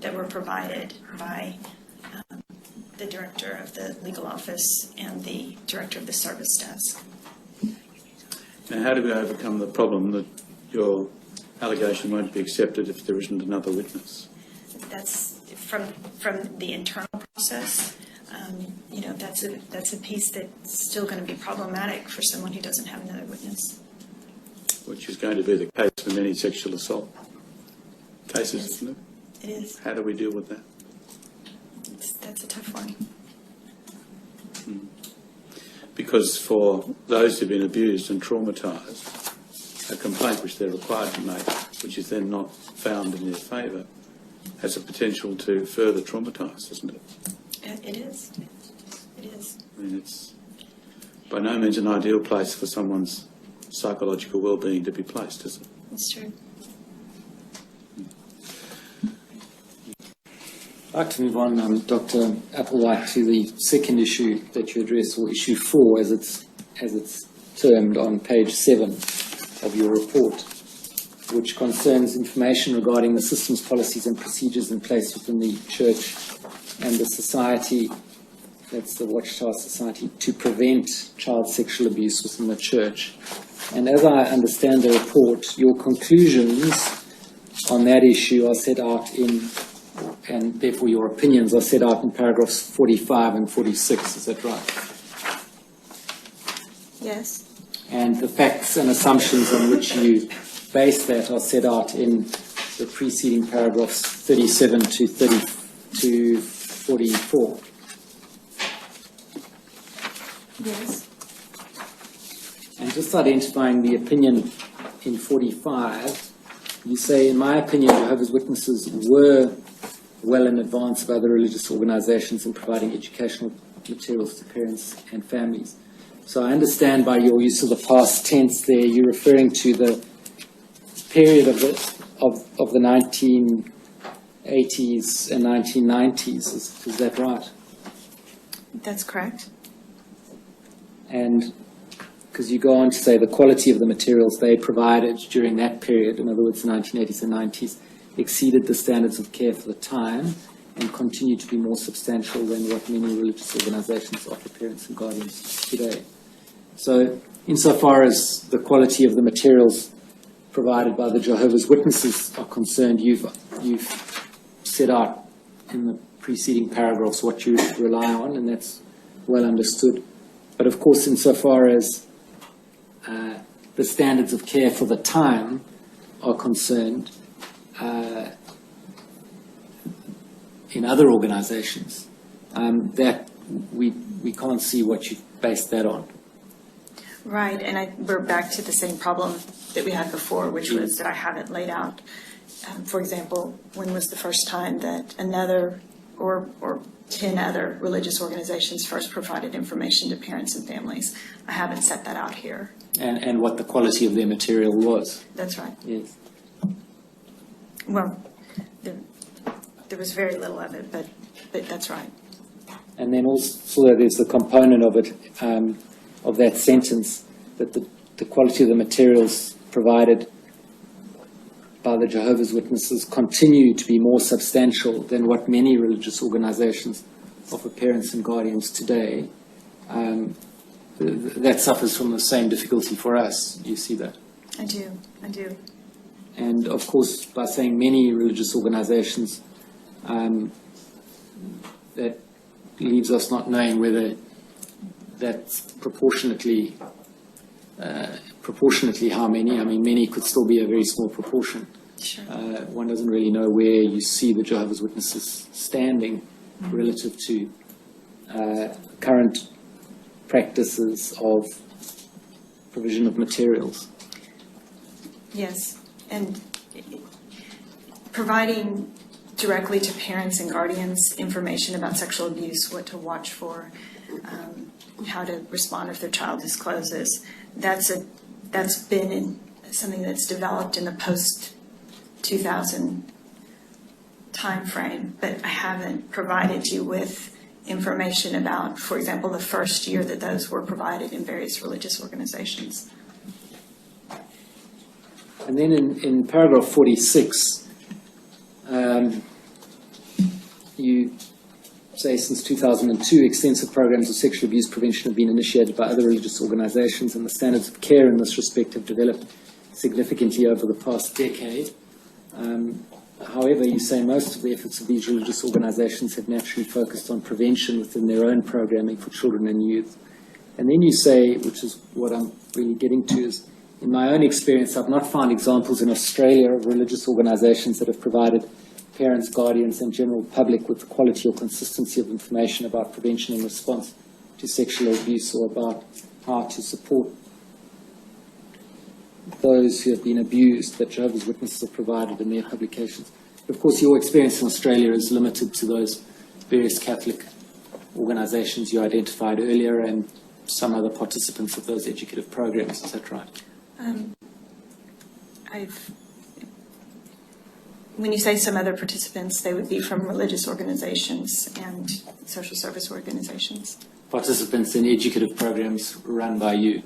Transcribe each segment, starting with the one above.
that were provided by the director of the legal office and the director of the service desk. Now, how do we overcome the problem that your allegation won't be accepted if there isn't another witness? That's from the internal process. You know, that's a piece that's still going to be problematic for someone who doesn't have another witness. Which is going to be the case for many sexual assault cases, isn't it? It is. How do we deal with that? That's a tough one. Because for those who've been abused and traumatised, a complaint which they're required to make, which is then not found in their favour, has a potential to further traumatise, doesn't it? It is. It is. I mean, it's by no means an ideal place for someone's psychological well-being to be placed, is it? It's true. I'd like to move on, Dr. Applewhite, to the second issue that you address, or issue 4, as it's termed on page 7 of your report, which concerns information regarding the systems, policies and procedures in place within the church and the society, that's the Watchtower Society, to prevent child sexual abuse within the church. And as I understand the report, your conclusions on that issue are set out in, and therefore your opinions are set out in paragraphs 45 and 46, is that right? Yes. And the facts and assumptions on which you base that are set out in the preceding paragraphs 37 to 44. Yes. And just identifying the opinion in 45, you say, in my opinion, Jehovah's Witnesses were well in advance of other religious organizations in providing educational materials to parents and families. So I understand by your use of the past tense there, you're referring to the period of the 1980s and 1990s. Is that right? That's correct. And because you go on to say the quality of the materials they provided during that period, in other words, the 1980s and 90s, exceeded the standards of care for the time and continue to be more substantial than what many religious organizations offer parents and guardians today. So insofar as the quality of the materials provided by the Jehovah's Witnesses are concerned, you've set out in the preceding paragraphs what you rely on, and that's well understood. But of course, insofar as the standards of care for the time are concerned, in other organizations, that we can't see what you've based that on. Right, and we're back to the same problem that we had before, which was that I haven't laid out, for example, when was the first time that another or 10 other religious organizations first provided information to parents and families. I haven't set that out here. And what the quality of their material was. That's right. Yes. Well, there was very little of it, but that's right. And then also there's the component of it, of that sentence, that the quality of the materials provided by the Jehovah's Witnesses continue to be more substantial than what many religious organizations offer parents and guardians today. That suffers from the same difficulty for us. You see that? I do. And of course, by saying many religious organizations, that leaves us not knowing whether that's proportionately how many. I mean, many could still be a very small proportion. Sure. One doesn't really know where you see the Jehovah's Witnesses standing relative to current practices of provision of materials. Yes, and providing directly to parents and guardians information about sexual abuse, what to watch for, how to respond if their child discloses. That's been something that's developed in the post-2000 time frame, but I haven't provided you with information about, for example, the first year that those were provided in various religious organizations. And then in paragraph 46, you say since 2002, extensive programs of sexual abuse prevention have been initiated by other religious organizations, and the standards of care in this respect have developed significantly over the past decade. However, you say most of the efforts of these religious organizations have naturally focused on prevention within their own programming for children and youth. And then you say, which is what I'm really getting to, is in my own experience, I've not found examples in Australia of religious organizations that have provided parents, guardians, and general public with the quality or consistency of information about prevention and response to sexual abuse, or about how to support those who have been abused that Jehovah's Witnesses have provided in their publications. Of course, your experience in Australia is limited to those various Catholic organizations you identified earlier and some other participants of those educative programs. Is that right? When you say some other participants, they would be from religious organizations and social service organizations. Participants in educative programs run by you?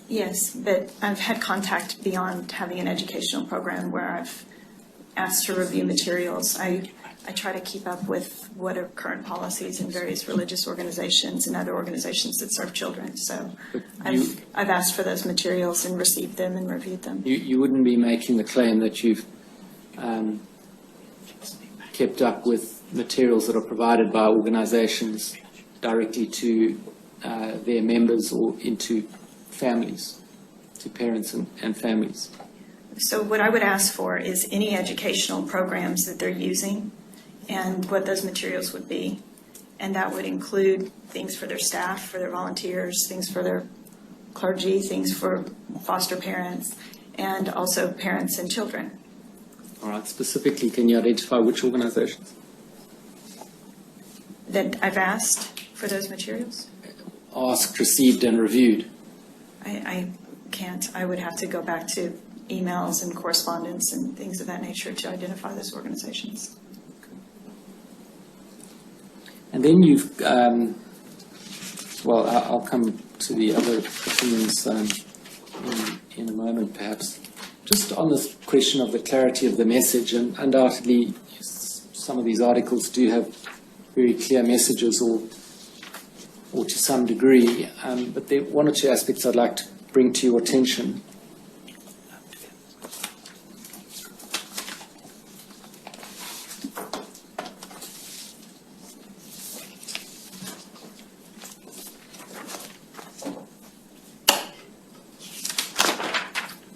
Yes, but I've had contact beyond having an educational program where I've asked to review materials. I try to keep up with what are current policies in various religious organizations and other organizations that serve children. So I've asked for those materials and received them and reviewed them. You wouldn't be making the claim that you've kept up with materials that are provided by organizations directly to their members or into families, to parents and families. So what I would ask for is any educational programs that they're using and what those materials would be. And that would include things for their staff, for their volunteers, things for their clergy, things for foster parents, and also parents and children. All right, specifically, can you identify which organizations? That I've asked for those materials? Asked, received, and reviewed. I can't. I would have to go back to emails and correspondence and things of that nature to identify those organizations. And then you've, well, I'll come to the other opinions in a moment, perhaps. Just on this question of the clarity of the message, and undoubtedly some of these articles do have very clear messages, or to some degree, but there are one or two aspects I'd like to bring to your attention.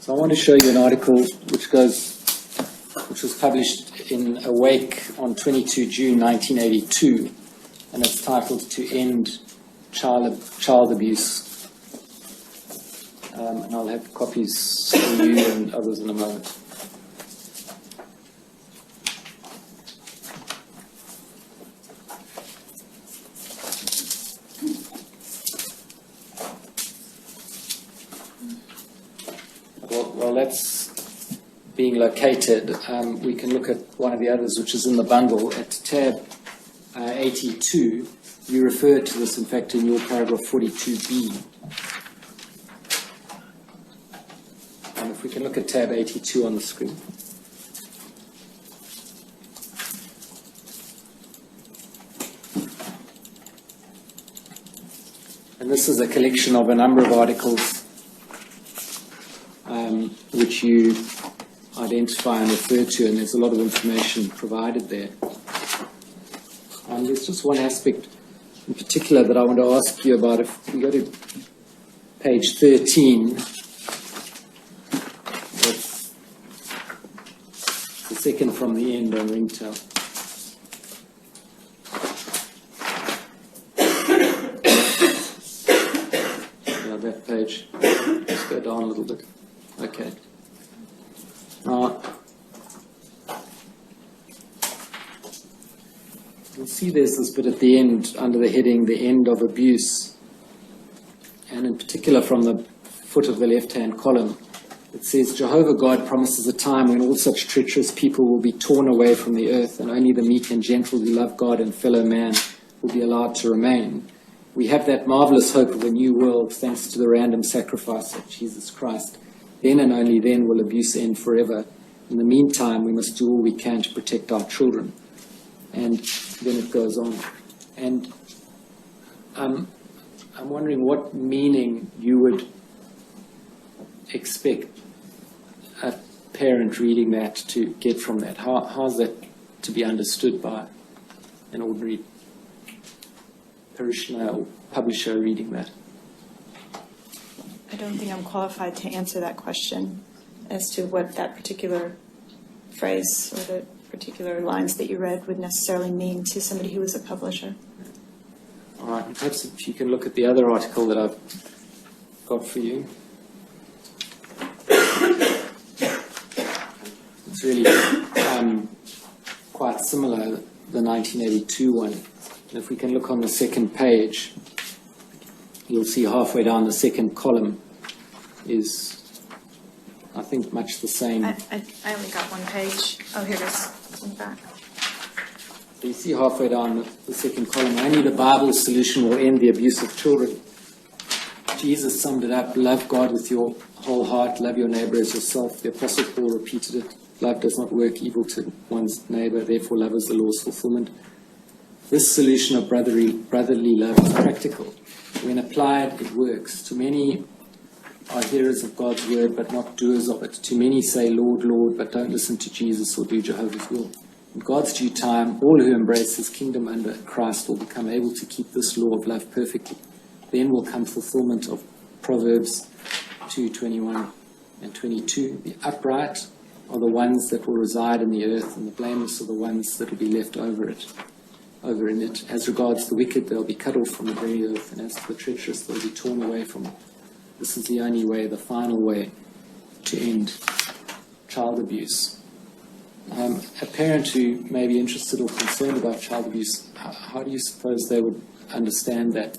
So I want to show you an article which was published in Awake on 22 June 1982, and it's titled "To End Child Abuse." And I'll have copies for you and others in a moment. Well, that's being located. We can look at one of the others, which is in the bundle at tab 82. You referred to this, in fact, in your paragraph 42B. And if we can look at tab 82 on the screen. And this is a collection of a number of articles which you identify and refer to, and there's a lot of information provided there. There's just one aspect in particular that I want to ask you about. If we go to page 13, that's the second from the end on Ringtail. Yeah, that page. Let's go down a little bit. Okay. Now, you'll see there's this bit at the end under the heading, "The End of Abuse." And in particular from the foot of the left-hand column, it says, "Jehovah God promises a time when all such treacherous people will be torn away from the earth, and only the meek and gentle who love God and fellow man will be allowed to remain. We have that marvelous hope of a new world thanks to the random sacrifice of Jesus Christ. Then and only then will abuse end forever. In the meantime, we must do all we can to protect our children." And then it goes on. And I'm wondering what meaning you would expect a parent reading that to get from that. How's that to be understood by an ordinary parishioner or publisher reading that? I don't think I'm qualified to answer that question as to what that particular phrase or the particular lines that you read would necessarily mean to somebody who was a publisher. All right, and perhaps if you can look at the other article that I've got for you. It's really quite similar, the 1982 one. And if we can look on the second page, you'll see halfway down the second column is, I think, much the same. I only got one page. Oh, here it is. It's in the back. You see halfway down the second column, only the Bible solution will end the abuse of children. Jesus summed it up: love God with your whole heart, love your neighbor as yourself. The Apostle Paul repeated it: love does not work evil to one's neighbor, therefore love is the law's fulfillment. This solution of brotherly love is practical. When applied, it works. Too many are hearers of God's word, but not doers of it. Too many say, Lord, Lord, but don't listen to Jesus or do Jehovah's will. In God's due time, all who embrace his kingdom under Christ will become able to keep this law of love perfectly. Then will come fulfillment of Proverbs 2:21 and 22. The upright are the ones that will reside in the earth, and the blameless are the ones that will be left over in it. As regards the wicked, they'll be cut off from the very earth, and as to the treacherous, they'll be torn away from it. This is the only way, the final way, to end child abuse. A parent who may be interested or concerned about child abuse, how do you suppose they would understand that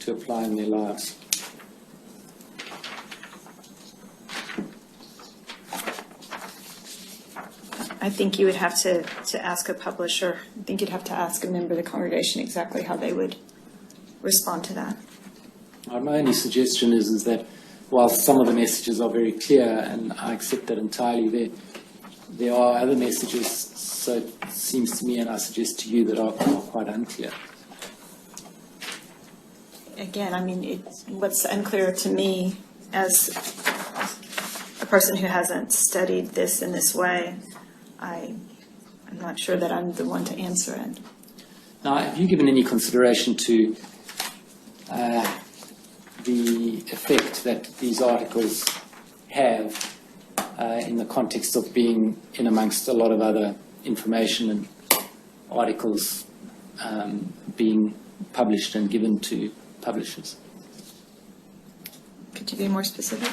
to apply in their lives? I think you would have to ask a publisher. I think you'd have to ask a member of the congregation exactly how they would respond to that. My only suggestion is that while some of the messages are very clear, and I accept that entirely, there are other messages, so it seems to me, and I suggest to you, that are quite unclear. Again, I mean, what's unclear to me as a person who hasn't studied this in this way, I'm not sure that I'm the one to answer it. Now, have you given any consideration to the effect that these articles have in the context of being in amongst a lot of other information and articles being published and given to publishers? Could you be more specific?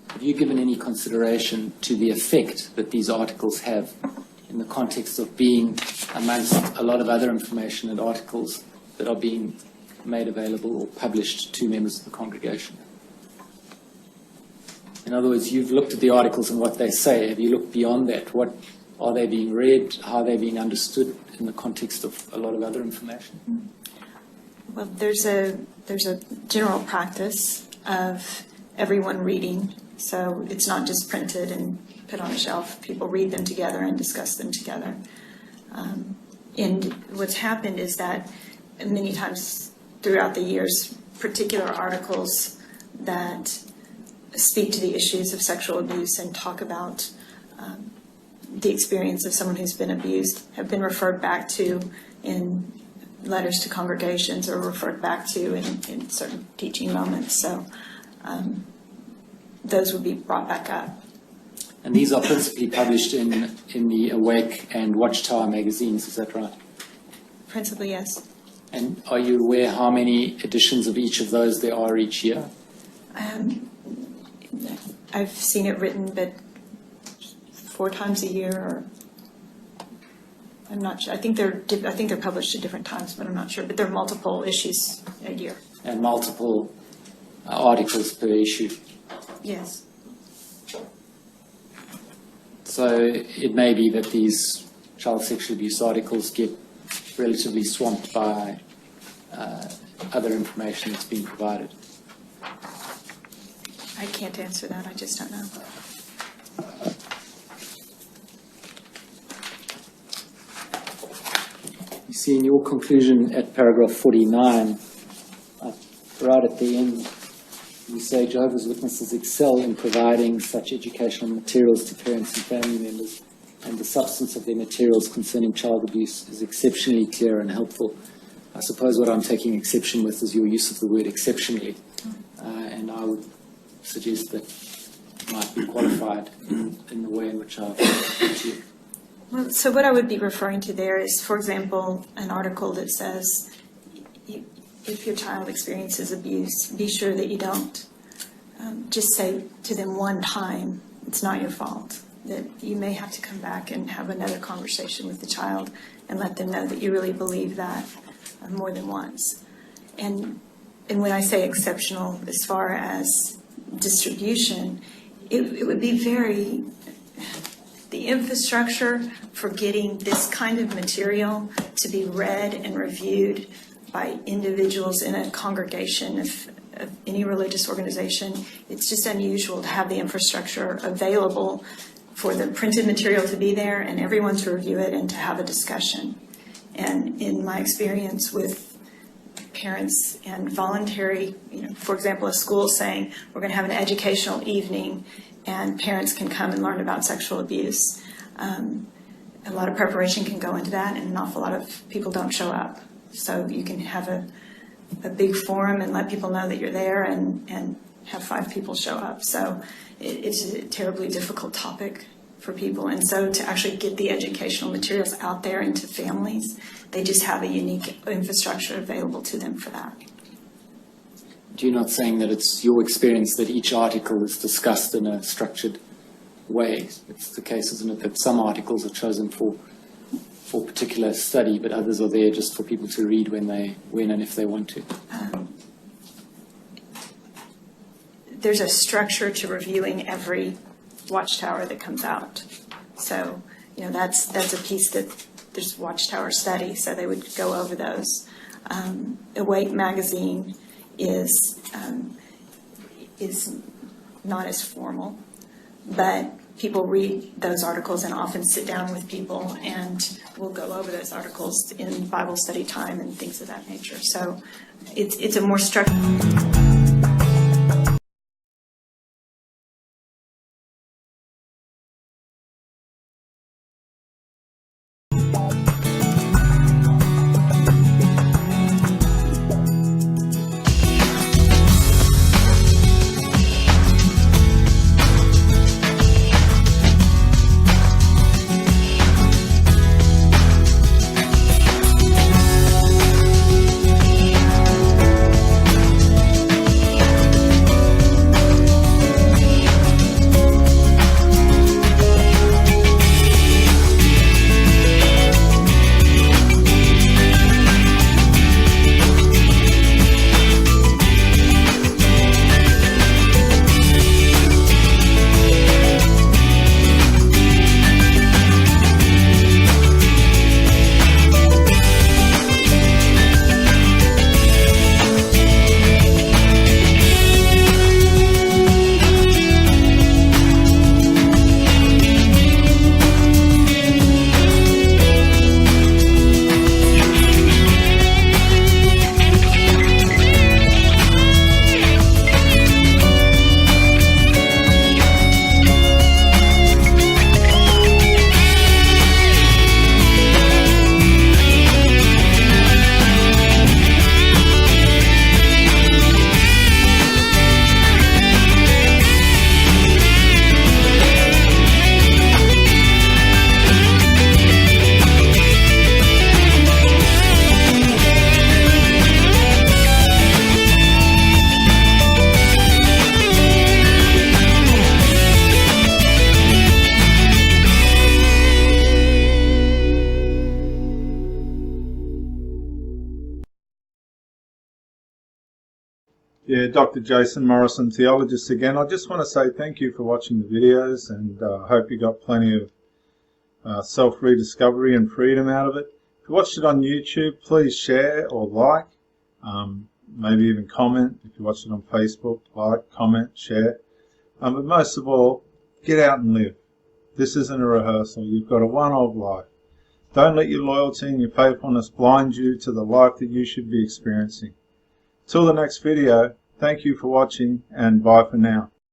Have you given any consideration to the effect that these articles have in the context of being amongst a lot of other information and articles that are being made available or published to members of the congregation? In other words, you've looked at the articles and what they say. Have you looked beyond that? What are they being read? How are they being understood in the context of a lot of other information? Well, there's a general practice of everyone reading, so it's not just printed and put on a shelf. People read them together and discuss them together. And what's happened is that many times throughout the years, particular articles that speak to the issues of sexual abuse and talk about the experience of someone who's been abused have been referred back to in letters to congregations or referred back to in certain teaching moments. So those would be brought back up. And these are principally published in the Awake and Watchtower magazines, is that right? Principally, yes. And are you aware how many editions of each of those there are each year? I've seen it written, but 4 times a year, or I'm not sure. I think they're published at different times, but I'm not sure. But there are multiple issues a year. And multiple articles per issue. Yes. So it may be that these child sexual abuse articles get relatively swamped by other information that's being provided. I can't answer that. I just don't know. see in your conclusion at paragraph 49, right at the end, you say Jehovah's Witnesses excel in providing such educational materials to parents and family members, and the substance of their materials concerning child abuse is exceptionally clear and helpful. I suppose what I'm taking exception with is your use of the word exceptionally, and I would suggest that it might be qualified in the way in which I've put you. Well, so what I would be referring to there is, for example, an article that says, if your child experiences abuse, be sure that you don't just say to them one time, it's not your fault, that you may have to come back and have another conversation with the child and let them know that you really believe that more than once. And when I say exceptional, as far as distribution, it would be the infrastructure for getting this kind of material to be read and reviewed by individuals in a congregation of any religious organization, it's just unusual to have the infrastructure available for the printed material to be there and everyone to review it and to have a discussion. And in my experience with parents and voluntary, for example, a school saying we're going to have an educational evening and parents can come and learn about sexual abuse. A lot of preparation can go into that, and an awful lot of people don't show up. So you can have a big forum and let people know that you're there and have 5 people show up. So it's a terribly difficult topic for people. And so to actually get the educational materials out there into families, they just have a unique infrastructure available to them for that. You're not saying that it's your experience that each article is discussed in a structured way. It's the case, isn't it, that some articles are chosen for particular study, but others are there just for people to read when and if they want to. There's a structure to reviewing every Watchtower that comes out. So, that's a piece that there's Watchtower study, so they would go over those. Awake magazine is not as formal, but people read those articles and often sit down with people and we'll go over those articles in Bible study time and things of that nature. So it's a more structured. Yeah, Dr. Jason Morrison, theologist again. I just want to say thank you for watching the videos, and I hope you got plenty of self-rediscovery and freedom out of it. If you watched it on YouTube, please share or like, maybe even comment. If you watched it on Facebook, like, comment, share. But most of all, get out and live. This isn't a rehearsal. You've got a one-off life. Don't let your loyalty and your faithfulness blind you to the life that you should be experiencing. Till the next video, thank you for watching, and bye for now.